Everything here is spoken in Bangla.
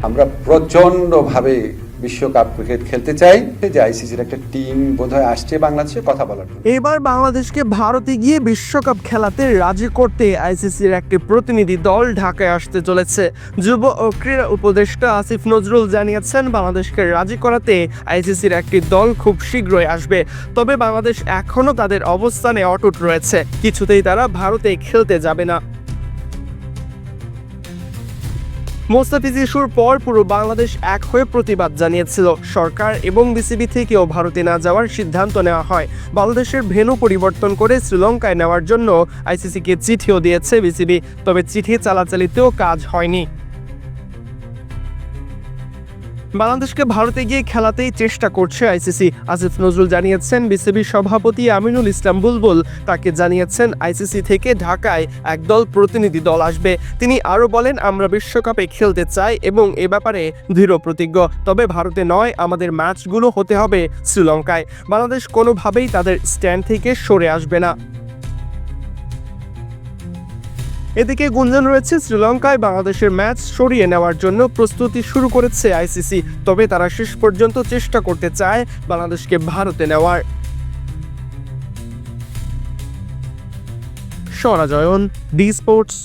আমরা প্রচন্ডভাবে বিশ্বকাপ ক্রিকেট খেলতে চাই, যে আইসিসির একটা টিম বোধহয় আসছে বাংলাদেশে কথা বলার জন্য। এবার বাংলাদেশকে ভারতে গিয়ে বিশ্বকাপ খেলাতে রাজি করতে আইসিসির একটি প্রতিনিধি দল ঢাকায় আসতে চলেছে। যুব ও ক্রীড়া উপদেষ্টা আসিফ নজরুল জানিয়েছেন, বাংলাদেশকে রাজি করাতে আইসিসির একটি দল খুব শীঘ্রই আসবে। তবে বাংলাদেশ এখনও তাদের অবস্থানে অটুট রয়েছে, কিছুতেই তারা ভারতে খেলতে যাবে না। মোস্তাফিজ ইস্যুর পর পুরো বাংলাদেশ এক হয়ে প্রতিবাদ জানিয়েছিল। সরকার এবং বিসিবি থেকেও ভারতে না যাওয়ার সিদ্ধান্ত নেওয়া হয়। বাংলাদেশের ভেন্যু পরিবর্তন করে শ্রীলঙ্কায় নেওয়ার জন্য আইসিসিকে চিঠিও দিয়েছে বিসিবি, তবে চিঠি চালাচালিতেও কাজ হয়নি। বাংলাদেশকে ভারতে গিয়ে খেলাতেই চেষ্টা করছে আইসিসি। আসিফ নজরুল জানিয়েছেন, বিসিবির সভাপতি আমিনুল ইসলাম বুলবুল তাকে জানিয়েছেন আইসিসি থেকে ঢাকায় একদল প্রতিনিধি দল আসবে। তিনি আরও বলেন, আমরা বিশ্বকাপে খেলতে চাই এবং এ ব্যাপারে দৃঢ় প্রতিজ্ঞ। তবে ভারতে নয়, আমাদের ম্যাচগুলো হতে হবে শ্রীলঙ্কায়। বাংলাদেশ কোনোভাবেই তাদের স্ট্যান্ড থেকে সরে আসবে না। এদিকে গুঞ্জন রয়েছে, শ্রীলঙ্কায় বাংলাদেশের ম্যাচ সরিয়ে নেওয়ার জন্য প্রস্তুতি শুরু করেছে আইসিসি। তবে তারা শেষ পর্যন্ত চেষ্টা করতে চায় বাংলাদেশকে ভারতে নেওয়ার। সরাজয়ন, ডি স্পোর্টস।